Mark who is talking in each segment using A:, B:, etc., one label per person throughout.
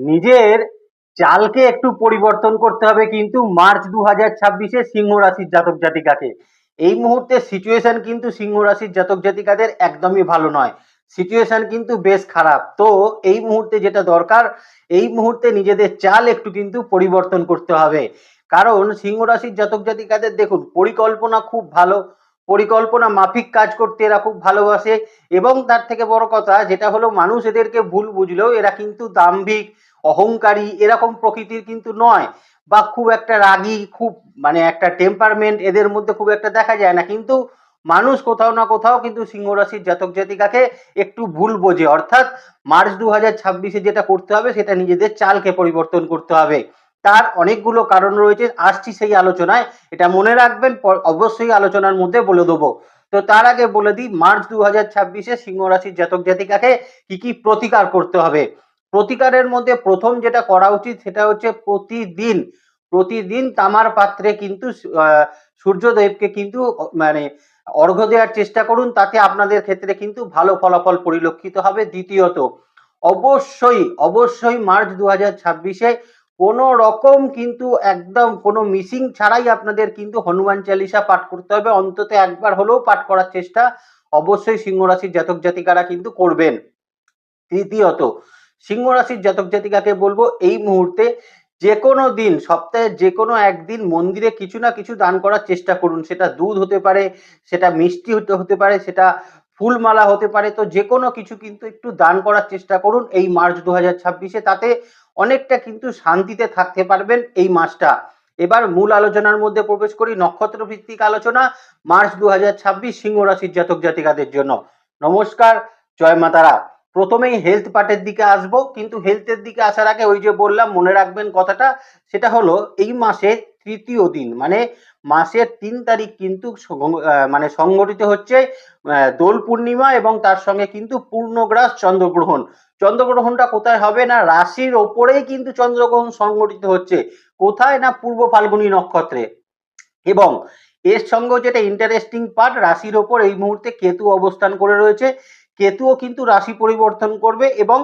A: নিজের চালকে একটু পরিবর্তন করতে হবে কিন্তু মার্চ 2026-এ সিংহ রাশির জাতক জাতিকাকে। এই মুহূর্তে সিচুয়েশন কিন্তু সিংহ রাশির জাতক জাতিকাদের একদমই ভালো নয়, সিচুয়েশন কিন্তু বেশ খারাপ। তো এই মুহূর্তে যেটা দরকার, এই মুহূর্তে নিজেদের চাল একটু কিন্তু পরিবর্তন করতে হবে। কারণ সিংহ রাশির জাতক জাতিকাদের দেখুন, পরিকল্পনা খুব ভালো, পরিকল্পনা মাফিক কাজ করতে এরা খুব ভালোবাসে। এবং তার থেকে বড় কথা যেটা হলো, মানুষ এদেরকে ভুল বুঝলেও এরা কিন্তু দাম্ভিক, অহংকারী এরকম প্রকৃতির কিন্তু নয়, বা খুব একটা রাগী, খুব মানে একটা টেম্পারমেন্ট এদের মধ্যে খুব একটা দেখা যায় না। কিন্তু মানুষ কোথাও না কোথাও কিন্তু সিংহ রাশির জাতক জাতিকাকে একটু ভুল বোঝে। অর্থাৎ মার্চ 2026-এ যেটা করতে হবে সেটা নিজেদের চালকে পরিবর্তন করতে হবে। তার অনেকগুলো কারণ রয়েছে, আসছি সেই আলোচনায়, এটা মনে রাখবেন, অবশ্যই আলোচনার মধ্যে বলে দেবো। তো তার আগে বলে দিই, মার্চ 2026-এ সিংহ রাশির জাতক জাতিকাকে কি কি প্রতিকার করতে হবে। প্রতিকারের মধ্যে প্রথম যেটা করা উচিত সেটা হচ্ছে প্রতিদিন প্রতিদিন তামার পাত্রে কিন্তু সূর্যদেবকে কিন্তু মানে অর্ঘ্য দেওয়ার চেষ্টা করুন, তাতে আপনাদের ক্ষেত্রে কিন্তু ভালো ফলাফল পরিলক্ষিত হবে। দ্বিতীয়ত, অবশ্যই অবশ্যই মার্চ 2026-এ কোনো রকম কিন্তু একদম কোনো মিসিং ছাড়াই আপনাদের কিন্তু হনুমান চালিসা পাঠ করতে হবে। অন্তত একবার হলেও পাঠ করার চেষ্টা অবশ্যই সিংহ রাশির জাতক জাতিকারা কিন্তু করবেন। তৃতীয়ত, সিংহ রাশির জাতক জাতিকাকে বলবো, এই মুহূর্তে যে কোনো দিন, সপ্তাহে যে কোনো একদিন মন্দিরে কিছু না কিছু দান করার চেষ্টা করুন। সেটা দুধ হতে পারে, সেটা মিষ্টি হতে পারে, সেটা ফুলমালা হতে পারে। তো যে কোনো কিছু কিন্তু একটু দান করার চেষ্টা করুন এই মার্চ 2026-এ, তাতে অনেকটা কিন্তু শান্তিতে থাকতে পারবেন এই মাসটা। এবার মূল আলোচনার মধ্যে প্রবেশ করি, নক্ষত্র ভিত্তিক আলোচনা মার্চ 2026 সিংহ রাশির জাতক জাতিকাদের জন্য। নমস্কার, জয় মাতারা। প্রথমেই হেলথ পার্টের দিকে আসবো, কিন্তু হেলথের দিকে আসার আগে ওই যে বললাম, মনে রাখবেন কথাটা, সেটা হলো এই মাসের তৃতীয় দিন মানে মাসের 3 তারিখ কিন্তু মানে সংগঠিত হচ্ছে দোল পূর্ণিমা, এবং তার সঙ্গে কিন্তু পূর্ণগ্রাস চন্দ্রগ্রহণ। চন্দ্রগ্রহণটা কোথায় হবে না, রাশির ওপরেই কিন্তু চন্দ্রগ্রহণ সংগঠিত হচ্ছে। কোথায় না, পূর্ব ফাল্গুনী নক্ষত্রে। এবং এর সঙ্গে যেটা ইন্টারেস্টিং পার্ট, রাশির ওপর এই মুহূর্তে কেতু অবস্থান করে রয়েছে। কেতুও কিন্তু রাশি পরিবর্তন করবে এবং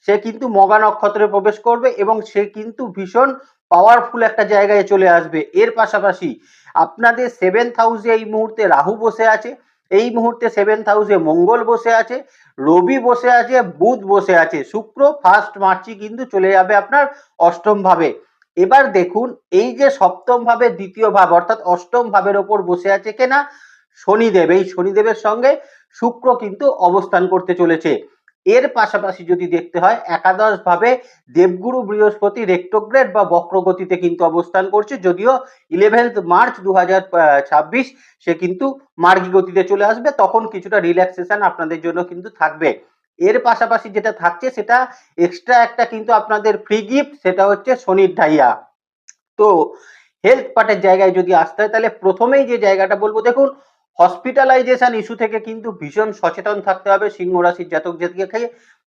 A: সে কিন্তু মঘা নক্ষত্রে প্রবেশ করবে, এবং সে কিন্তু ভীষণ পাওয়ারফুল একটা জায়গায় চলে আসবে। এর পাশাপাশি আপনাদের 7th হাউসে এই মুহূর্তে রাহু বসে আছে, এই মুহূর্তে 7th হাউসে মঙ্গল বসে আছে, রবি বসে আছে, বুধ বসে আছে, শুক্র 1 মার্চই কিন্তু চলে যাবে আপনার অষ্টম ভাবে। এবার দেখুন, এই যে সপ্তম ভাবে দ্বিতীয় ভাব অর্থাৎ অষ্টম ভাবের ওপর বসে আছে কেনা, শনিদেব। এই শনিদেবের সঙ্গে শুক্র কিন্তু অবস্থান করতে চলেছে। এর পাশাপাশি যদি দেখতে হয়, একাদশ ভাবে দেবগুরু বৃহস্পতি রেক্টোগ্রেড বা বক্রগতিতে কিন্তু অবস্থান করছে, যদিও 11th মার্চ 2026 সে কিন্তু মার্গী গতিতে চলে আসবে, তখন কিছুটা রিল্যাক্সেশন আপনাদের জন্য কিন্তু থাকবে। এর পাশাপাশি যেটা থাকছে সেটা এক্সট্রা একটা কিন্তু আপনাদের ফ্রি গিফট, সেটা হচ্ছে শনির ঢাইয়া। তো হেলথ পার্টের জায়গায় যদি আসতে হয়, তাহলে প্রথমেই যে জায়গাটা বলবো, দেখুন, হসপিটালাইজেশন ইস্যু থেকে কিন্তু ভীষণ সচেতন থাকতে হবে সিংহ রাশির জাতক জাতিকাকে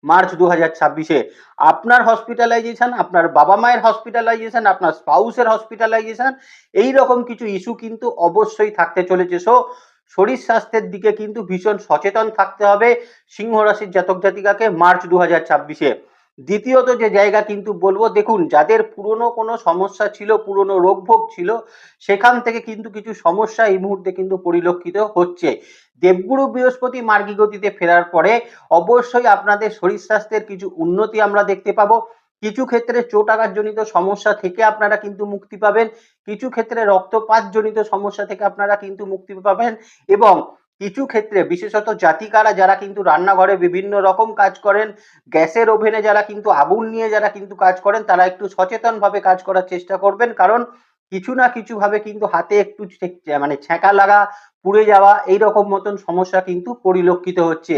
A: মার্চ 2026-এ। আপনার হসপিটালাইজেশন, আপনার বাবা মায়ের হসপিটালাইজেশন, আপনার স্পাউসের হসপিটালাইজেশন, এই রকম কিছু ইস্যু কিন্তু অবশ্যই থাকতে চলেছে। সো শরীর স্বাস্থ্যের দিকে কিন্তু ভীষণ সচেতন থাকতে হবে সিংহ রাশির জাতক জাতিকাকে মার্চ 2026-এ। দ্বিতীয়ত যে জায়গা কিন্তু বলবো, দেখুন, যাদের পুরনো কোনো সমস্যা ছিল, পুরনো রোগভোগ ছিল, সেখান থেকে কিন্তু কিছু সমস্যা এই মুহূর্তে কিন্তু পরিলক্ষিত হচ্ছে। দেবগুরু বৃহস্পতি মার্গী গতিতে ফেরার পরে অবশ্যই আপনাদের শরীর স্বাস্থ্যের কিছু উন্নতি আমরা দেখতে পাবো। কিছু ক্ষেত্রে চোট আঘাতজনিত সমস্যা থেকে আপনারা কিন্তু মুক্তি পাবেন, কিছু ক্ষেত্রে রক্তপাত জনিত সমস্যা থেকে আপনারা কিন্তু মুক্তি পাবেন, এবং কিছু ক্ষেত্রে বিশেষত জাতিকারা যারা কিন্তু রান্নাঘরে বিভিন্ন রকম কাজ করেন, গ্যাসের ওভেনে যারা কিন্তু আগুন নিয়ে যারা কিন্তু কাজ করেন, তারা একটু সচেতন ভাবে কাজ করার চেষ্টা করবেন। কারণ কিছু না কিছু ভাবে কিন্তু হাতে একটু মানে ছ্যাঁকা লাগা, পুড়ে যাওয়া, এইরকম মতন সমস্যা কিন্তু পরিলক্ষিত হচ্ছে।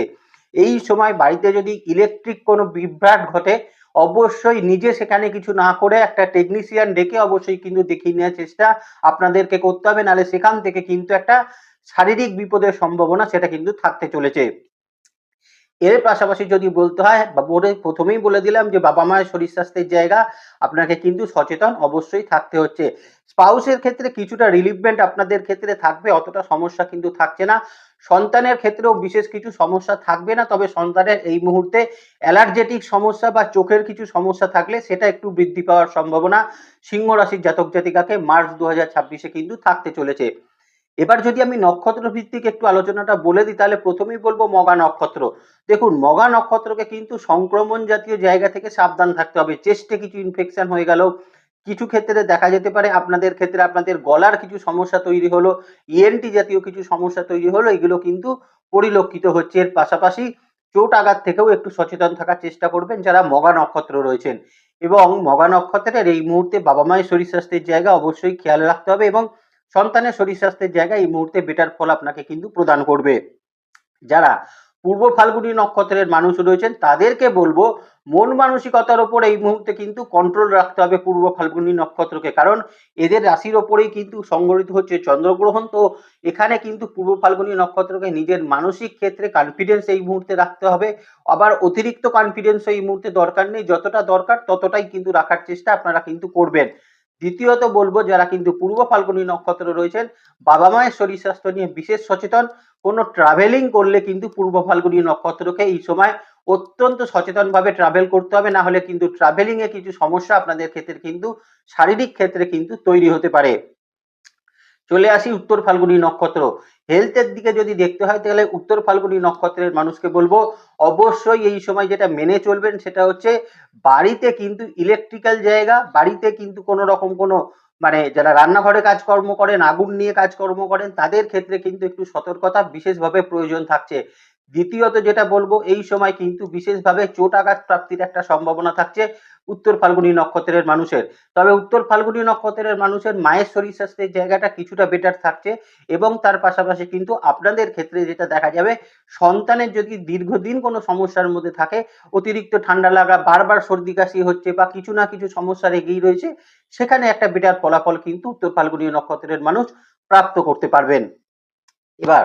A: এই সময় বাড়িতে যদি ইলেকট্রিক কোনো বিভ্রাট ঘটে, অবশ্যই নিজে সেখানে কিছু না করে একটা টেকনিশিয়ান ডেকে অবশ্যই কিন্তু দেখিয়ে নেওয়ার চেষ্টা আপনাদেরকে করতে হবে, নাহলে সেখান থেকে কিন্তু একটা শারীরিক বিপদের সম্ভাবনা সেটা কিন্তু থাকতে চলেছে। এর পাশাপাশি যদি বলতে হয় বা প্রথমেই বলে দিলাম যে বাবা মায়ের শরীর স্বাস্থ্যের জায়গা আপনাকে কিন্তু সচেতন অবশ্যই থাকতে হচ্ছে। স্পাউসের ক্ষেত্রে কিছুটা রিলিফমেন্ট আপনাদের ক্ষেত্রে থাকবে, অতটা সমস্যা কিন্তু থাকছে না। সন্তানের ক্ষেত্রেও বিশেষ কিছু সমস্যা থাকবে না, তবে সন্তানের এই মুহূর্তে অ্যালার্জেটিক সমস্যা বা চোখের কিছু সমস্যা থাকলে সেটা একটু বৃদ্ধি পাওয়ার সম্ভাবনা সিংহ রাশির জাতক জাতিকাকে মার্চ 2026-এ কিন্তু থাকতে চলেছে। এবার যদি আমি নক্ষত্র ভিত্তিক একটু আলোচনাটা বলে দিই, তাহলে প্রথমেই বলবো মঘা নক্ষত্র। দেখুন, মঘা নক্ষত্রকে কিন্তু সংক্রমণ জাতীয় জায়গা থেকে সাবধান থাকতে হবে। চেস্টে কিছু ইনফেকশন হয়ে গেল, কিছু ক্ষেত্রে দেখা যেতে পারে আপনাদের ক্ষেত্রে আপনাদের গলার কিছু সমস্যা তৈরি হলো, ইএনটি জাতীয় কিছু সমস্যা তৈরি হলো, এগুলো কিন্তু পরিলক্ষিত হচ্ছে। এর পাশাপাশি চোট আঘাত থেকেও একটু সচেতন থাকার চেষ্টা করবেন যারা মঘা নক্ষত্র রয়েছেন। এবং মঘা নক্ষত্রের এই মুহূর্তে বাবা মায়ের শরীর স্বাস্থ্যের জায়গা অবশ্যই খেয়াল রাখতে হবে, এবং সন্তানের শরীর স্বাস্থ্যের জায়গায় এই মুহূর্তে বেটার ফল আপনাকে কিন্তু প্রদান করবে। যারা পূর্ব ফাল্গুনী নক্ষত্রের মানুষ রয়েছেন তাদেরকে বলবো মন মানসিকতার ওপর এই মুহূর্তে কিন্তু কন্ট্রোল রাখতে হবে পূর্ব ফাল্গুনী নক্ষত্রকে, কারণ এদের রাশির ওপরেই কিন্তু সংগঠিত হচ্ছে চন্দ্রগ্রহণ। তো এখানে কিন্তু পূর্ব ফাল্গুনী নক্ষত্রকে নিজের মানসিক ক্ষেত্রে কনফিডেন্স এই মুহূর্তে রাখতে হবে। আবার অতিরিক্ত কনফিডেন্স এই মুহূর্তে দরকার নেই, যতটা দরকার ততটাই কিন্তু রাখার চেষ্টা আপনারা কিন্তু করবেন। দ্বিতীয়ত বলবো যারা কিন্তু পূর্ব ফাল্গুনী নক্ষত্র রয়েছেন বাবা মায়ের শরীর স্বাস্থ্য নিয়ে বিশেষ সচেতন। কোনো ট্রাভেলিং করলে কিন্তু পূর্ব ফাল্গুনী নক্ষত্রকে এই সময় অত্যন্ত সচেতনভাবে ট্রাভেল করতে হবে, না হলে কিন্তু ট্রাভেলিং এ কিছু সমস্যা আপনাদের ক্ষেত্রে কিন্তু শারীরিক ক্ষেত্রে কিন্তু তৈরি হতে পারে। চলে আসি উত্তর ফাল্গুনী নক্ষত্র। হেলথের দিকে যদি দেখতে হয় তাহলে উত্তর ফাল্গুনী নক্ষত্রের মানুষকে বলবো অবশ্যই এই সময় যেটা মেনে চলবেন সেটা হচ্ছে বাড়িতে কিন্তু ইলেকট্রিক্যাল জায়গা, বাড়িতে কিন্তু কোনো রকম কোনো মানে যারা রান্নাঘরে কাজকর্ম করেন, আগুন নিয়ে কাজকর্ম করেন, তাদের ক্ষেত্রে কিন্তু একটু সতর্কতা বিশেষভাবে প্রয়োজন থাকছে। দ্বিতীয়ত যেটা বলবো এই সময় কিন্তু বিশেষভাবে চোট আঘাত প্রাপ্তির একটা সম্ভাবনা থাকছে উত্তর ফাল্গুনী নক্ষত্রের মানুষের। তবে উত্তর ফাল্গুনী নক্ষত্রের মানুষের মায়ের শরীর স্বাস্থ্যের জায়গাটা কিছুটা বেটার থাকছে, এবং তার পাশাপাশি কিন্তু আপনাদের ক্ষেত্রে যেটা দেখা যাবে সন্তানের যদি দীর্ঘদিন কোনো সমস্যার মধ্যে থাকে, অতিরিক্ত ঠান্ডা লাগা, বারবার সর্দি কাশি হচ্ছে বা কিছু না কিছু সমস্যা লেগেই রয়েছে, সেখানে একটা বেটার ফলাফল কিন্তু উত্তর ফাল্গুনী নক্ষত্রের মানুষ প্রাপ্ত করতে পারবেন। এবার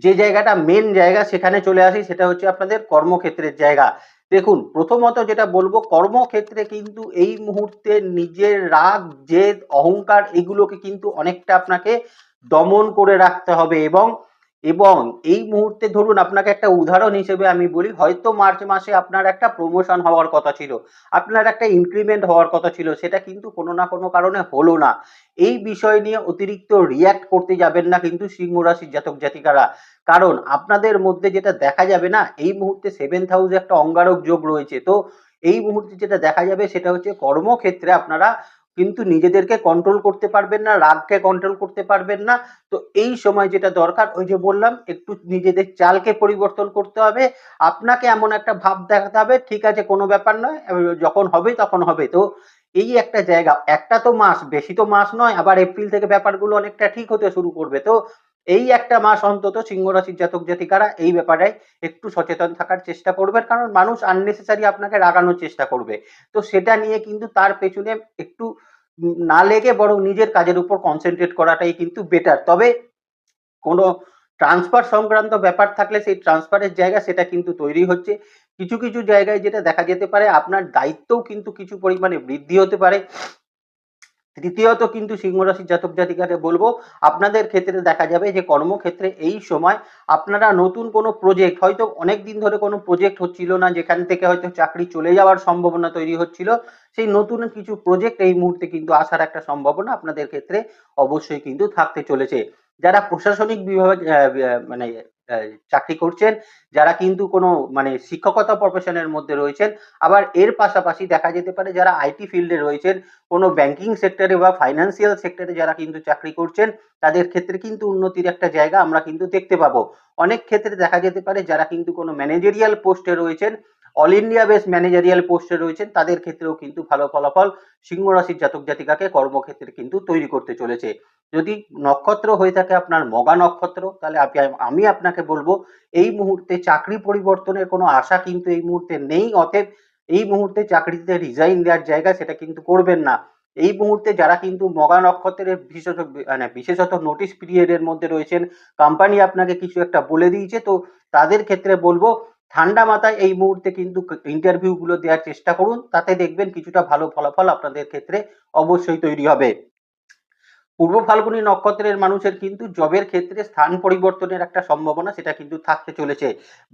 A: যে জায়গাটা মেন জায়গা সেখানে চলে আসি, সেটা হচ্ছে আপনাদের কর্মক্ষেত্রের জায়গা। দেখুন, প্রথমত যেটা বলবো কর্মক্ষেত্রে কিন্তু এই মুহূর্তে নিজের রাগ, জেদ, অহংকার এগুলোকে কিন্তু অনেকটা আপনাকে দমন করে রাখতে হবে। এবং এবং এই মুহূর্তে ধরুন আপনাকে একটা উদাহরণ হিসেবে আমি বলি, হয়তো মার্চ মাসে আপনার একটা প্রমোশন হওয়ার কথা ছিল, আপনার একটা ইনক্রিমেন্ট হওয়ার কথা ছিল, সেটা কিন্তু কোনো না কোনো কারণে হলো না। এই বিষয় নিয়ে অতিরিক্ত রিয়্যাক্ট করতে যাবেন না কিন্তু সিংহ রাশির জাতক জাতিকারা, কারণ আপনাদের মধ্যে যেটা দেখা যাবে না এই মুহূর্তে 7th হাউসে একটা অঙ্গারক যোগ রয়েছে। তো এই মুহূর্তে যেটা দেখা যাবে সেটা হচ্ছে কর্মক্ষেত্রে আপনারা কিন্তু নিজেদেরকে কন্ট্রোল করতে পারবেন না, রাগকে কন্ট্রোল করতে পারবেন না। তো এই সময় যেটা দরকার ওই যে বললাম একটু নিজেদের চালকে পরিবর্তন করতে হবে। আপনাকে এমন একটা ভাব দেখাতে হবে ঠিক আছে কোনো ব্যাপার নয়, যখন হবে তখন হবে। তো এই একটা জায়গা, একটা তো মাস, বেশি তো মাস নয়, আবার এপ্রিল থেকে ব্যাপারগুলো অনেকটা ঠিক হতে শুরু করবে। তো এই একটা মাস অন্তত সিংহ রাশির জাতক জাতিকারা এই ব্যাপারে একটু সচেতন থাকার চেষ্টা করবেন, কারণ মানুষ আননেসেসারি আপনাকে রাগানোর চেষ্টা করবে। তো সেটা নিয়ে কিন্তু তার পেছনে একটু না লেগে বরং নিজের কাজের উপর কনসেন্ট্রেট করাটাই কিন্তু বেটার। তবে কোনো ট্রান্সফার সংক্রান্ত ব্যাপার থাকলে সেই ট্রান্সফারের জায়গা সেটা কিন্তু তৈরি হচ্ছে। কিছু কিছু জায়গায় যেটা দেখা যেতে পারে আপনার দায়িত্বও কিন্তু কিছু পরিমাণে বৃদ্ধি হতে পারে। তৃতীয়ত কিন্তু সিংহ রাশির জাতক জাতিকাদের বলবো আপনাদের ক্ষেত্রে দেখা যাবে যে কর্মক্ষেত্রে এই সময় আপনারা নতুন কোনো প্রজেক্ট, হয়তো অনেক দিন ধরে কোনো প্রজেক্ট হচ্ছিল না, যেখান থেকে হয়তো চাকরি চলে যাওয়ার সম্ভাবনা তৈরি হচ্ছিল, সেই নতুন কিছু প্রজেক্ট এই মুহূর্তে কিন্তু আসার একটা সম্ভাবনা আপনাদের ক্ষেত্রে অবশ্যই কিন্তু থাকতে চলেছে। যারা প্রশাসনিক বিভাগ মানে চাকরি করছেন, যারা কিন্তু কোনো মানে শিক্ষকতা প্রফেশনের মধ্যে রয়েছেন, আবার এর পাশাপাশি দেখা যেতে পারে যারা আইটি ফিল্ডে রয়েছেন, কোনো ব্যাংকিং সেক্টরে বা ফাইন্যান্সিয়াল সেক্টরে যারা কিন্তু চাকরি করছেন, তাদের ক্ষেত্রে কিন্তু উন্নতির একটা জায়গা আমরা কিন্তু দেখতে পাবো। অনেক ক্ষেত্রে দেখা যেতে পারে যারা কিন্তু কোনো ম্যানেজেরিয়াল পোস্টে রয়েছেন, অল ইন্ডিয়া বেস ম্যানেজারিয়াল পোস্টে রয়েছেন, তাদের ক্ষেত্রেও কিন্তু ভালো ফলাফল সিংহ রাশির জাতক জাতিকাকে কর্মক্ষেত্রে কিন্তু তৈরি করতে চলেছে। যদি নক্ষত্র হয়ে থাকে আপনার মঘা নক্ষত্র, তাহলে আমি আপনাকে বলবো এই মুহূর্তে চাকরি পরিবর্তনের কোনো আশা কিন্তু এই মুহূর্তে নেই। অতএব এই মুহূর্তে চাকরিতে রিজাইন দেওয়ার জায়গা সেটা কিন্তু করবেন না। এই মুহূর্তে যারা কিন্তু মঘা নক্ষত্রের বিশেষত নোটিশ পিরিয়ডের মধ্যে রয়েছেন, কোম্পানি আপনাকে কিছু একটা বলে দিয়েছে, তো তাদের ক্ষেত্রে বলবো ঠান্ডা মাথায় এই মুহূর্তে কিন্তু ইন্টারভিউ গুলো দেওয়ার চেষ্টা করুন, তাতে দেখবেন কিছুটা ভালো ফলাফল আপনাদের ক্ষেত্রে অবশ্যই তৈরি হবে। পূর্ব ফাল্গুনী নক্ষত্রের মানুষের কিন্তু জবের ক্ষেত্রে স্থান পরিবর্তনের একটা সম্ভাবনা সেটা কিন্তু থাকতে চলেছে।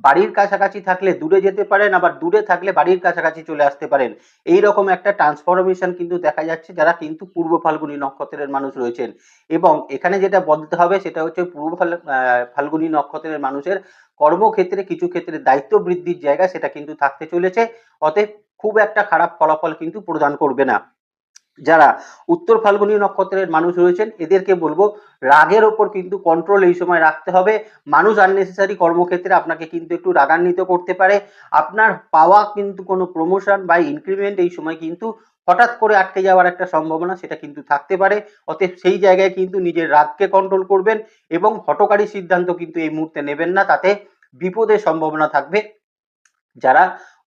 A: বাড়ির কাছাকাছি থাকলে দূরে যেতে পারেন, আবার দূরে থাকলে বাড়ির কাছাকাছি চলে আসতে পারেন। এই রকম একটা ট্রান্সফরমেশন কিন্তু দেখা যাচ্ছে যারা কিন্তু পূর্ব ফাল্গুনী নক্ষত্রের মানুষ রয়েছেন। এবং এখানে যেটা বলতে হবে সেটা হচ্ছে ফাল্গুনী নক্ষত্রের মানুষের কর্মক্ষেত্রে কিছু ক্ষেত্রে দায়িত্ব বৃদ্ধির জায়গা সেটা কিন্তু থাকতে চলেছে। অতএব খুব একটা খারাপ ফলাফল কিন্তু প্রদান করবে না। যারা উত্তর ফাল্গুনী নক্ষত্রের মানুষ রয়েছেন এদেরকে বলবো রাগের ওপর কিন্তু কন্ট্রোল এই সময় রাখতে হবে। মানুষ আননেসেসারি কর্মক্ষেত্রে আপনাকে কিন্তু একটু রাগান্বিত করতে পারে। আপনার পাওয়া কিন্তু কোনো প্রমোশন বা ইনক্রিমেন্ট এই সময় কিন্তু হঠাৎ করে আটকে যাওয়ার একটা সম্ভাবনা সেটা কিন্তু থাকতে পারে। অতএব সেই জায়গায় কিন্তু নিজের রাগকে কন্ট্রোল করবেন এবং হঠকারী সিদ্ধান্ত কিন্তু এই মুহূর্তে নেবেন না, তাতে বিপদের সম্ভাবনা থাকবে যারা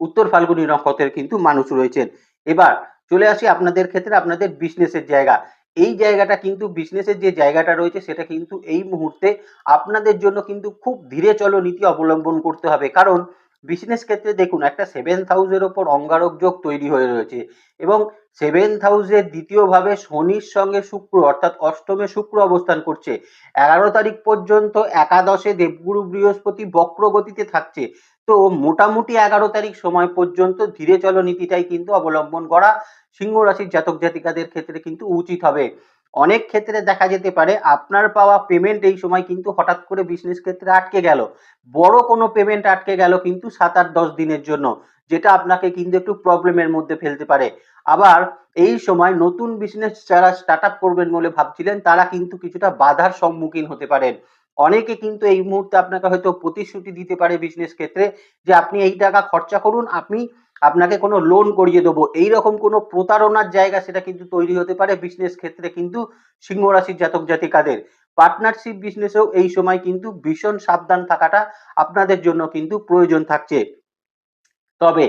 A: উত্তর ফাল্গুনী নক্ষত্রের কিন্তু মানুষ রয়েছেন। এবার চলে আসি আপনাদের ক্ষেত্রে আপনাদের বিজনেসের জায়গা। এই জায়গাটা কিন্তু বিজনেসের যে জায়গাটা রয়েছে সেটা কিন্তু এই মুহূর্তে আপনাদের জন্য কিন্তু খুব ধীরে চলো নীতি অবলম্বন করতে হবে। কারণ বিজনেস ক্ষেত্রে দেখুন একটা 7th হাউসের ওপর অঙ্গারক যোগ তৈরি হয়ে রয়েছে এবং 7th হাউসের দ্বিতীয়ভাবে শনির সঙ্গে শুক্র অর্থাৎ অষ্টমে শুক্র অবস্থান করছে। 11 তারিখ পর্যন্ত একাদশে দেবগুরু বৃহস্পতি বক্র গতিতে থাকছে। তো মোটামুটি 11 তারিখ সময় পর্যন্ত ধীরে চলো নীতিটাই কিন্তু অবলম্বন করা সিংহ রাশির জাতক জাতিকাদের ক্ষেত্রে কিন্তু উচিত হবে। অনেক ক্ষেত্রে দেখা যেতে পারে আপনার পাওয়া পেমেন্ট এই সময় কিন্তু হঠাৎ করে বিজনেস ক্ষেত্রে আটকে গেল। বড় কোনো পেমেন্ট আটকে গেল কিন্তু 7-8-10 দিনের জন্য, যেটা আপনাকে কিন্তু একটু প্রবলেমের মধ্যে ফেলতে পারে। আবার এই সময় নতুন বিজনেস যারা স্টার্ট আপ করবেন বলে ভাবছিলেন তারা কিন্তু কিছুটা বাধার সম্মুখীন হতে পারেন। অনেকে কিন্তু এই মুহূর্তে আপনাকে হয়তো প্রতিশ্রুতি দিতে পারে বিজনেস ক্ষেত্রে যে আপনি এই টাকা খরচা করুন, আপনাকে কোনো লোন করিয়ে দেবো, এইরকম কোনো প্রতারণার জায়গা সেটা কিন্তু তৈরি হতে পারে বিজনেস ক্ষেত্রে কিন্তু সিংহ রাশির জাতক জাতিকাদের। পার্টনারশিপ বিজনেসেও এই সময় কিন্তু ভীষণ সাবধান থাকাটা আপনাদের জন্য কিন্তু প্রয়োজন থাকছে। তবে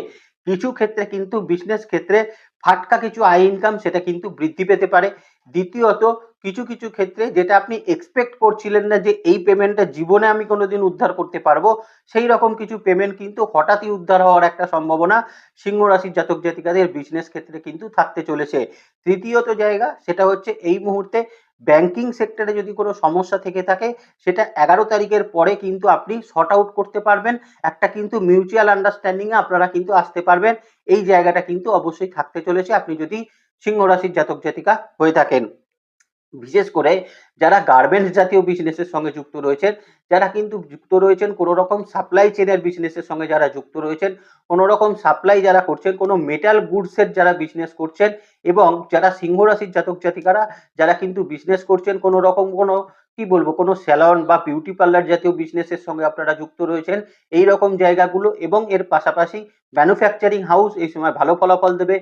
A: কিছু ক্ষেত্রে কিন্তু বিজনেস ক্ষেত্রে ফাটকা কিছু আয় ইনকাম সেটা কিন্তু বৃদ্ধি পেতে পারে। দ্বিতীয়ত কিছু কিছু ক্ষেত্রে যেটা আপনি এক্সপেক্ট করছিলেন না যে এই পেমেন্টটা জীবনে আমি কোনোদিন উদ্ধার করতে পারবো, সেই রকম কিছু পেমেন্ট কিন্তু হঠাৎই উদ্ধার হওয়ার একটা সম্ভাবনা সিংহ রাশির জাতক জাতিকাদের বিজনেস ক্ষেত্রে কিন্তু থাকতে চলেছে। তৃতীয়ত জায়গা সেটা হচ্ছে এই মুহূর্তে ব্যাংকিং সেক্টরে যদি কোনো সমস্যা থেকে থাকে সেটা 11 তারিখের পরে কিন্তু আপনি শর্ট আউট করতে পারবেন। একটা কিন্তু মিউচুয়াল আন্ডারস্ট্যান্ডিং এ আপনারা কিন্তু আসতে পারবেন। এই জায়গাটা কিন্তু অবশ্যই থাকতে চলেছে আপনি যদি সিংহ রাশির জাতক জাতিকা হয়ে থাকেন। বিশেষ করে যারা গার্মেন্টস জাতীয় বিজনেসের সঙ্গে যুক্ত রয়েছেন, যারা কিন্তু যুক্ত রয়েছেন কোনো রকম সাপ্লাই চেনের বিজনেসের সঙ্গে যারা যুক্ত রয়েছেন, কোনো রকম সাপ্লাই যারা করছেন, কোনো মেটাল গুডসের যারা বিজনেস করছেন এবং যারা সিংহ রাশির জাতক জাতিকারা যারা কিন্তু বিজনেস করছেন কোনো রকম কোনো কি বলবো কোনো স্যালন বা বিউটি পার্লার জাতীয় বিজনেসের সঙ্গে আপনারা যুক্ত রয়েছেন, এই রকম জায়গাগুলো এবং এর পাশাপাশি ম্যানুফ্যাকচারিং হাউস এই সময় ভালো ফলাফল দেবে।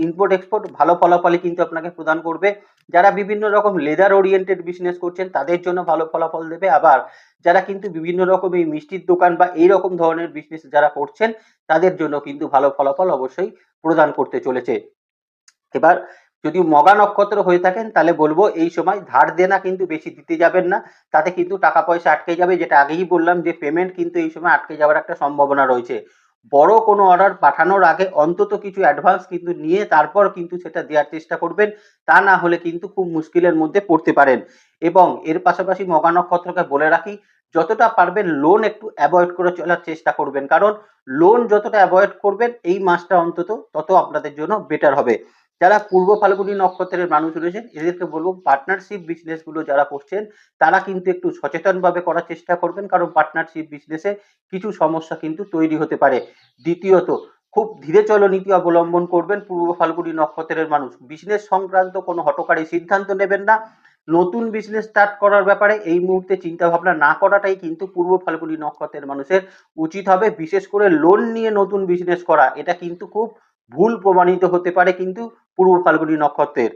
A: ইম্পোর্ট এক্সপোর্ট ভালো ফলাফলই কিন্তু আপনাকে প্রদান করবে। যারা বিভিন্ন রকম লেদার ওরিয়েন্টেড বিজনেস করছেন তাদের জন্য ভালো ফলাফল দেবে। আবার যারা কিন্তু বিভিন্ন রকম এই মিষ্টির দোকান বা এই রকম ধরনের বিজনেস যারা করছেন তাদের জন্য কিন্তু ভালো ফলাফল অবশ্যই প্রদান করতে চলেছে। এবার যদি মগা নক্ষত্র হয়ে থাকেন তাহলে বলবো এই সময় ধার দেনা কিন্তু বেশি দিতে যাবেন না, তাতে কিন্তু টাকা পয়সা আটকে যাবে। যেটা আগেই বললাম যে পেমেন্ট কিন্তু এই সময় আটকে যাওয়ার একটা সম্ভাবনা রয়েছে। বড় কোনো অর্ডার পাঠানোর আগে অন্তত কিছু অ্যাডভান্স কিন্তু নিয়ে তারপর কিন্তু সেটা দেওয়ার চেষ্টা করবেন, তা না হলে কিন্তু খুব মুশকিলের মধ্যে পড়তে পারেন। এবং এর পাশাপাশি মগা নক্ষত্রকে বলে রাখি যতটা পারবেন লোন একটু অ্যাভয়েড করে চলার চেষ্টা করবেন, কারণ লোন যতটা অ্যাভয়েড করবেন এই মাসটা অন্তত তত আপনাদের জন্য বেটার হবে। যারা পূর্ব ফাল্গুনী নক্ষত্রের মানুষ রয়েছেন এদেরকে বলবো পার্টনারশিপ বিজনেস গুলো যারা করছেন তারা কিন্তু একটু সচেতন ভাবে করার চেষ্টা করবেন, কারণ পার্টনারশিপ বিজনেসে কিছু সমস্যা কিন্তু তৈরি হতে পারে। দ্বিতীয়ত খুব ধীরে চলো নীতি অবলম্বন করবেন পূর্ব ফাল্গুনী নক্ষত্রের মানুষ। বিজনেস সংক্রান্ত কোনো হঠকারী সিদ্ধান্ত নেবেন না। নতুন বিজনেস স্টার্ট করার ব্যাপারে এই মুহূর্তে চিন্তা ভাবনা না করাটাই কিন্তু পূর্ব ফাল্গুনী নক্ষত্রের মানুষের উচিত হবে। বিশেষ করে লোন নিয়ে নতুন বিজনেস করা এটা কিন্তু খুব ভুল প্রমাণিত হতে পারে কিন্তু পূর্ব ফাল্গুনী নক্ষত্রের।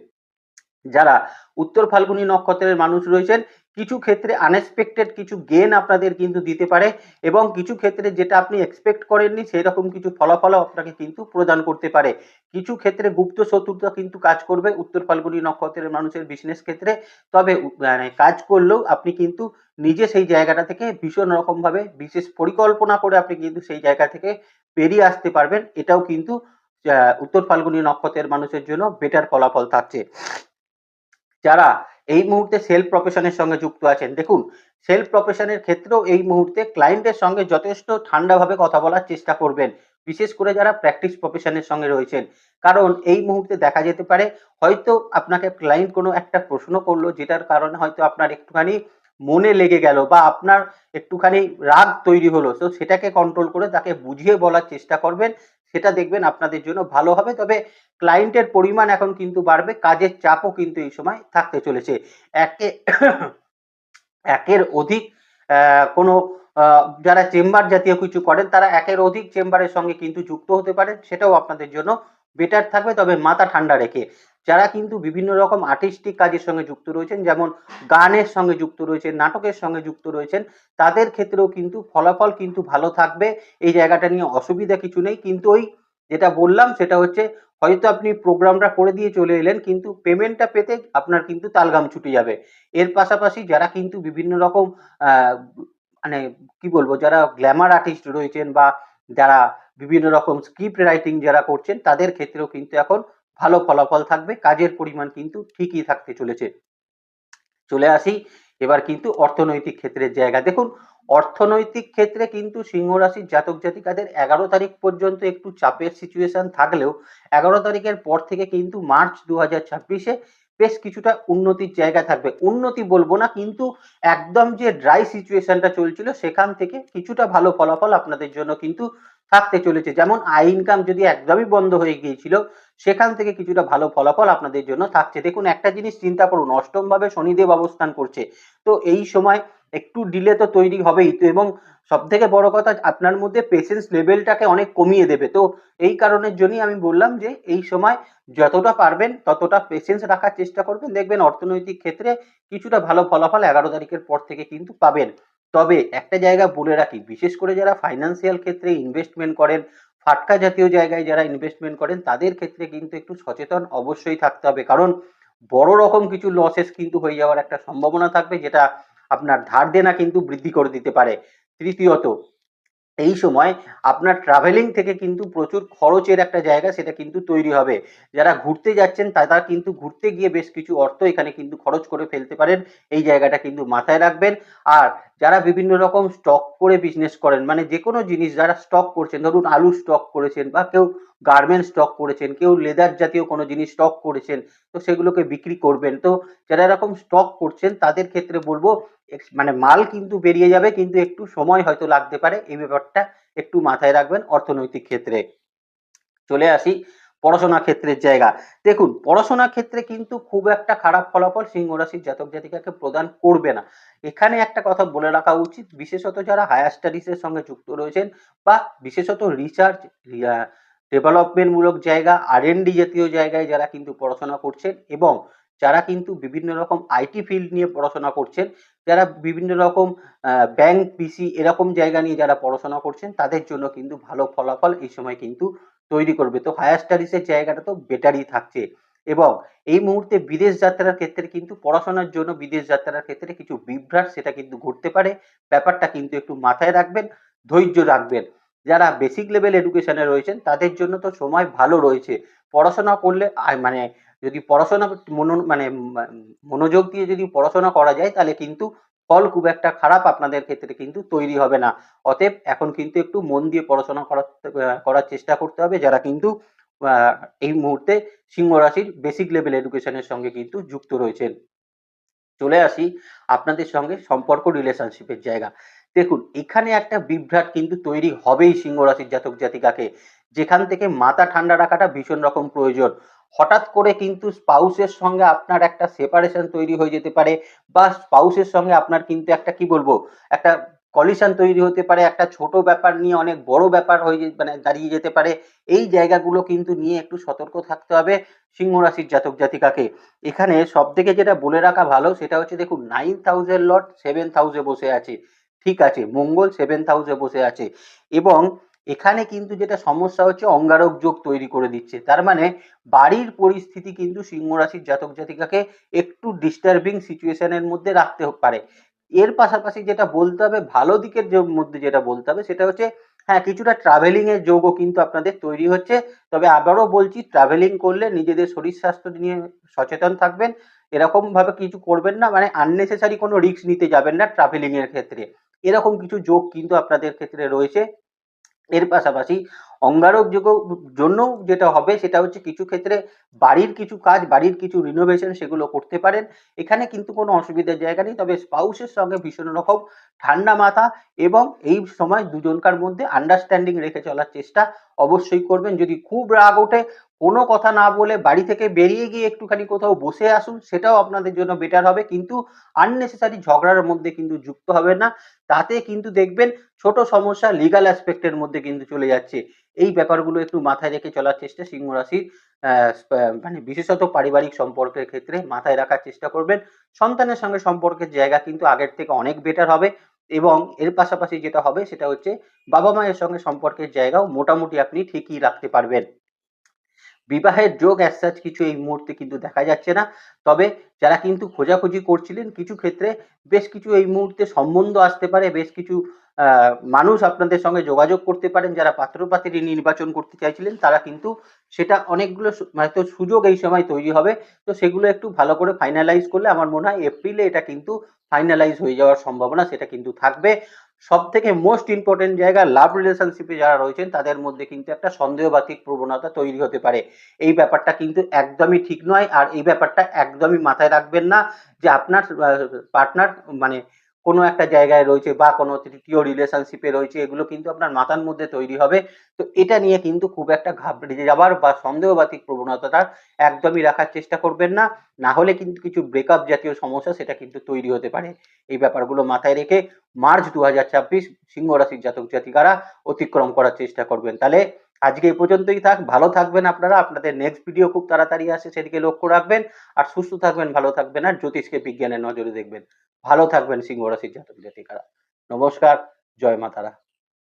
A: যারা উত্তর ফাল্গুনী নক্ষত্রের মানুষ রয়েছেন কিছু ক্ষেত্রে আনএক্সপেক্টেড কিছু গেন আপনাদের কিন্তু দিতে পারে, এবং কিছু ক্ষেত্রে যেটা আপনি এক্সপেক্ট করেননি সেরকম কিছু ফলাফল আপনাকে কিন্তু প্রদান করতে পারে। কিছু ক্ষেত্রে গুপ্ত শত্রুতা কিন্তু কাজ করবে উত্তর ফাল্গুনী নক্ষত্রের মানুষের বিজনেস ক্ষেত্রে। তবে মানে কাজ করলেও আপনি কিন্তু নিজে সেই জায়গাটা থেকে ভীষণ রকমভাবে বিশেষ পরিকল্পনা করে আপনি কিন্তু সেই জায়গা থেকে বেরিয়ে আসতে পারবেন। এটাও কিন্তু উত্তর ফাল্গুনী নক্ষত্রের মানুষের জন্য বেটার ফলাফল থাকছে। যারা এই মুহূর্তে সেলফ প্রফেশনের সঙ্গে যুক্ত আছেন, দেখুন সেলফ প্রফেশনের ক্ষেত্রেও এই মুহূর্তে ক্লায়েন্টের সঙ্গে যথেষ্ট ঠান্ডাভাবে কথা বলার চেষ্টা করবেন, বিশেষ করে যারা প্র্যাকটিস প্রফেশনের সঙ্গে রয়েছেন। কারণ এই মুহূর্তে দেখা যেতে পারে হয়তো আপনাকে ক্লায়েন্ট কোনো একটা প্রশ্ন করলো, যেটার কারণে হয়তো আপনার একটুখানি মনে লেগে গেল বা আপনার একটুখানি রাগ তৈরি হলো, তো সেটাকে কন্ট্রোল করে তাকে বুঝিয়ে বলার চেষ্টা করবেন। সেটা দেখবেন আপনাদের জন্য ভালো হবে। তবে ক্লায়েন্টের পরিমাণ এখন কিন্তু বাড়বে, কাজের চাপও কিন্তু এই সময় থাকতে চলেছে। একে একের অধিক কোনো যারা চেম্বার জাতীয় কিছু করেন তারা একের অধিক চেম্বারের সঙ্গে কিন্তু যুক্ত হতে পারেন, সেটাও আপনাদের জন্য বেটার থাকবে। তবে মাথা ঠান্ডা রেখে যারা কিন্তু বিভিন্ন রকম আর্টিস্টিক কাজের সঙ্গে যুক্ত রয়েছেন, যেমন গানের সঙ্গে যুক্ত রয়েছেন, নাটকের সঙ্গে যুক্ত রয়েছেন, তাদের ক্ষেত্রেও কিন্তু ফলাফল কিন্তু ভালো থাকবে। এই জায়গাটা নিয়ে অসুবিধা কিছু নেই, কিন্তু ওই যেটা বললাম সেটা হচ্ছে হয়তো আপনি প্রোগ্রামটা করে দিয়ে চলে এলেন, কিন্তু পেমেন্টটা পেতে আপনার কিন্তু তালগাম ছুটে যাবে। এর পাশাপাশি যারা কিন্তু বিভিন্ন রকম মানে কি বলবো, যারা গ্ল্যামার আর্টিস্ট রয়েছেন বা যারা বিভিন্ন রকম স্ক্রিপ্ট রাইটিং যারা করছেন, তাদের ক্ষেত্রেও কিন্তু এখন ভালো ফলাফল থাকবে, কাজের পরিমাণ কিন্তু ঠিকই থাকতে চলেছে। চলে আসি এবার কিন্তু অর্থনৈতিক ক্ষেত্রের জায়গা। দেখুন অর্থনৈতিক ক্ষেত্রে কিন্তু সিংহ রাশির জাতক জাতিকাদের 11 তারিখ পর্যন্ত একটু চাপের সিচুয়েশন থাকলেও 11 তারিখের পর থেকে কিন্তু মার্চ 2026-এ বেশ কিছুটা উন্নতির জায়গা থাকবে। উন্নতি বলবো না, কিন্তু একদম যে ড্রাই সিচুয়েশনটা চলছিল সেখান থেকে কিছুটা ভালো ফলাফল আপনাদের জন্য কিন্তু থাকতে চলেছে। যেমন আয় ইনকাম যদি একদমই বন্ধ হয়ে গিয়েছিল, সেখান থেকে কিছুটা ভালো ফলাফল আপনাদের জন্য থাকছে। দেখুন একটা জিনিস চিন্তা করুন, অষ্টম ভাবে শনিদেব অবস্থান করছে, তো এই সময় একটু ডিলে তো তৈরি হবেই তো, এবং সব থেকে বড় কথা আপনার মধ্যে পেশেন্স লেভেলটাকে অনেক কমিয়ে দেবে। তো এই কারণের জন্যই আমি বললাম যে এই সময় যতটা পারবেন ততটা পেশেন্স রাখার চেষ্টা করবেন, দেখবেন অর্থনৈতিক ক্ষেত্রে কিছুটা ভালো ফলাফল 11 তারিখের পর থেকে কিন্তু পাবেন। তবে একটা জায়গা বলে রাখি, বিশেষ করে যারা ফাইন্যান্সিয়াল ক্ষেত্রে ইনভেস্টমেন্ট করেন, ফাটকা জাতীয় জায়গায় যারা ইনভেস্টমেন্ট করেন, তাদের ক্ষেত্রে কিন্তু একটু সচেতন অবশ্যই থাকতে হবে। কারণ বড় রকম কিছু লসেস কিন্তু হয়ে যাওয়ার একটা সম্ভাবনা থাকবে, যেটা আপনার ধার দেনা কিন্তু বৃদ্ধি করে দিতে পারে। তৃতীয়ত, এই সময় আপনার ট্রাভেলিং থেকে কিন্তু প্রচুর খরচের একটা জায়গা সেটা কিন্তু তৈরি হবে। যারা ঘুরতে যাচ্ছেন তারা কিন্তু ঘুরতে গিয়ে বেশ কিছু অর্থ এখানে কিন্তু খরচ করে ফেলতে পারেন, এই জায়গাটা কিন্তু মাথায় রাখবেন। আর যারা বিভিন্ন রকম স্টক করে বিজনেস করেন, মানে যে কোনো জিনিস যারা স্টক করছেন, ধরুন আলু স্টক করেছেন বা কেউ গার্মেন্টস স্টক করেছেন, কেউ লেদার জাতীয় কোনো জিনিস স্টক করেছেন, তো সেগুলোকে বিক্রি করবেন। তো যারা এরকম স্টক করছেন তাদের ক্ষেত্রে বলবো মানে মাল কিন্তু বেরিয়ে যাবে, কিন্তু একটু সময় হয়তো লাগতে পারে, এই ব্যাপারটা একটু মাথায় রাখবেন অর্থনৈতিক ক্ষেত্রে। চলে আসি পড়াশোনা ক্ষেত্রের জায়গা। দেখুন পড়াশোনা ক্ষেত্রে কিন্তু খুব একটা খারাপ ফলাফল সিংহ রাশির জাতক জাতিকাকে প্রদান করবে না। এখানে একটা কথা বলে রাখা উচিত, বিশেষত যারা হায়ার স্টাডিজের সঙ্গে যুক্ত রয়েছেন বা বিশেষত রিসার্চ ডেভেলপমেন্ট মূলক জায়গা, আর&ডি জাতীয় জায়গায় যারা কিন্তু পড়াশোনা করছেন, এবং যারা কিন্তু বিভিন্ন রকম আইটি ফিল্ড নিয়ে পড়াশোনা করছেন, যারা বিভিন্ন রকম ব্যাংক, পিসি এরকম জায়গা নিয়ে যারা পড়াশোনা করছেন, তাদের জন্য কিন্তু ভালো ফলাফল এই সময় কিন্তু তৈরি করবে। তো হায়ার স্টাডিজের জায়গাটা তো বেটারই থাকছে। এবং এই মুহূর্তে বিদেশ যাত্রার ক্ষেত্রে কিন্তু পড়াশোনার জন্য বিদেশ যাত্রার ক্ষেত্রে কিছু বিভ্রাট সেটা কিন্তু ঘটতে পারে। ব্যাপারটা কিন্তু একটু মাথায় রাখবেন, ধৈর্য রাখবেন। যারা বেসিক লেভেল এডুকেশনে রয়েছেন তাদের জন্য তো সময় ভালো রয়েছে। পড়াশোনা করলে মানে যদি পড়াশোনা মানে মনোযোগ দিয়ে যদি পড়াশোনা করা যায়, তাহলে কিন্তু ফল খুব একটা খারাপ আপনাদের ক্ষেত্রে কিন্তু তৈরি হবে না। অতএব এখন কিন্তু একটু মন দিয়ে পড়াশোনা করার চেষ্টা করতে হবে, যারা কিন্তু এই মুহূর্তে সিংহ রাশির বেসিক লেভেল এডুকেশনের সঙ্গে কিন্তু যুক্ত রয়েছেন। চলে আসি আপনাদের সঙ্গে সম্পর্ক রিলেশনশিপের জায়গা। দেখুন এখানে একটা বিভ্রাট কিন্তু তৈরি হবেই সিংহ রাশির জাতক জাতিকাকে, যেখান থেকে মাথা ঠান্ডা রাখাটা ভীষণ রকম প্রয়োজন। হঠাৎ করে কিন্তু স্পাউসের সঙ্গে আপনার একটা সেপারেশন তৈরি হয়ে যেতে পারে, বা স্পাউসের সঙ্গে আপনার কিন্তু একটা কি বলবো, একটা কলিশন তৈরি হতে পারে, একটা ছোট ব্যাপার নিয়ে অনেক বড় ব্যাপার মানে দাঁড়িয়ে যেতে পারে। এই জায়গাগুলো কিন্তু নিয়ে একটু সতর্ক থাকতে হবে সিংহ রাশির জাতক জাতিকাকে। এখানে সব থেকে যেটা বলে রাখা ভালো সেটা হচ্ছে, দেখুন 9th হাউসের লর্ড 7th হাউসে বসে আছে, ঠিক আছে, মঙ্গল 7th হাউসে বসে আছে, এবং এখানে কিন্তু যেটা সমস্যা হচ্ছে অঙ্গারক যোগ তৈরি করে দিচ্ছে। তার মানে বাড়ির পরিস্থিতি কিন্তু সিংহ রাশির জাতক জাতিকাকে একটু ডিস্টার্বিং সিচুয়েশনের মধ্যে রাখতে পারে। এর পাশাপাশি যেটা বলতে হবে ভালো দিকের মধ্যে যেটা বলতে হবে সেটা হচ্ছে, হ্যাঁ, কিছুটা ট্রাভেলিং এর যোগও কিন্তু আপনাদের তৈরি হচ্ছে। তবে আবারও বলছি, ট্রাভেলিং করলে নিজেদের শরীর স্বাস্থ্য নিয়ে সচেতন থাকবেন। এরকম ভাবে কিছু করবেন না, মানে আননেসেসারি কোনো রিস্ক নিতে যাবেন না ট্রাভেলিং এর ক্ষেত্রে। এরকম কিছু যোগ কিন্তু আপনাদের ক্ষেত্রে রয়েছে। এর পাশাপাশি অঙ্গারক যোগের জন্যও যেটা হবে সেটা হচ্ছে, কিছু ক্ষেত্রে বাড়ির কিছু কাজ, বাড়ির কিছু রিনোভেশন সেগুলো করতে পারেন। এখানে কিন্তু কোনো অসুবিধার জায়গা নেই। তবে স্পাউসের সঙ্গে ভীষণ রকম ঠান্ডা মাথা এবং এই সময় দুজনকার মধ্যে আন্ডারস্ট্যান্ডিং রেখে চলার চেষ্টা অবশ্যই করবেন। যদি খুব রাগ ওঠে, কোনো কথা না বলে বাড়ি থেকে বেরিয়ে গিয়ে একটুখানি কোথাও বসে আসুন, সেটাও আপনাদের জন্য বেটার হবে। কিন্তু আননেসেসারি ঝগড়ার মধ্যে কিন্তু যুক্ত হবেন না। তাতে কিন্তু দেখবেন ছোট সমস্যা লিগাল অ্যাসপেক্টের মধ্যে কিন্তু চলে যাচ্ছে। এই ব্যাপারগুলো একটু মাথায় রেখে চলার চেষ্টা সিংহ রাশির মানে বিশেষত পারিবারিক সম্পর্কের ক্ষেত্রে মাথায় রাখার চেষ্টা করবেন। সন্তানের সঙ্গে সম্পর্কের জায়গা কিন্তু আগের থেকে অনেক বেটার হবে, এবং এর পাশাপাশি যেটা হবে সেটা হচ্ছে, বাবা মায়ের সঙ্গে সম্পর্কের জায়গাও মোটামুটি আপনি ঠিকই রাখতে পারবেন। বিবাহের যোগ অ্যাজ সাচ কিছু এই মুহূর্তে কিন্তু দেখা যাচ্ছে না। তবে যারা কিন্তু খোঁজাখুঁজি করছিলেন, কিছু ক্ষেত্রে বেশ কিছু এই মুহূর্তে সম্বন্ধ আসতে পারে, বেশ কিছু মানুষ আপনাদের সঙ্গে যোগাযোগ করতে পারেন। যারা পাত্র-পাত্রী নির্বাচন করতে চাইছিলেন তারা কিন্তু সেটা অনেকগুলো হয়তো সুযোগ এই সময় তৈরি হবে। তো সেগুলো একটু ভালো করে ফাইনালাইজ করলে আমার মনে হয় এপ্রিলে এটা কিন্তু ফাইনালাইজ হয়ে যাওয়ার সম্ভাবনা সেটা কিন্তু থাকবে। সবথেকে মোস্ট ইম্পোর্টেন্ট জায়গা, লাভ রিলেশনশিপে যারা রয়েছেন তাদের মধ্যে কিন্তু একটা সন্দেহবাতিক প্রবণতা তৈরি হতে পারে। এই ব্যাপারটা কিন্তু একদমই ঠিক নয়। আর এই ব্যাপারটা একদমই মাথায় রাখবেন না যে আপনার পার্টনার মানে কোনো একটা জায়গায় রয়েছে বা কোনো তৃতীয় রিলেশনশিপে রয়েছে, এগুলো কিন্তু আপনার মাথার মধ্যে তৈরি হবে। তো এটা নিয়ে কিন্তু খুব একটা ঘাবড়ে যাবার বা সন্দেহবাতিক প্রবণতাটা একদমই রাখার চেষ্টা করবেন না। না হলে কিন্তু কিছু ব্রেকআপ জাতীয় সমস্যা সেটা কিন্তু তৈরি হতে পারে। এই ব্যাপারগুলো মাথায় রেখে মার্চ 2026 সিংহ রাশির জাতক জাতিকারা অতিক্রম করার চেষ্টা করবেন। তাহলে আজকে এই পর্যন্তই থাক। ভালো থাকবেন আপনারা। আপনাদের নেক্সট ভিডিও খুব তাড়াতাড়ি আসে, সেদিকে লক্ষ্য রাখবেন। আর সুস্থ থাকবেন, ভালো থাকবেন, আর জ্যোতিষকে বিজ্ঞানের নজরে দেখবেন। ভালো থাকবেন সিংহ রাশির জাতক জাতিকারা। নমস্কার। জয় মা তারা।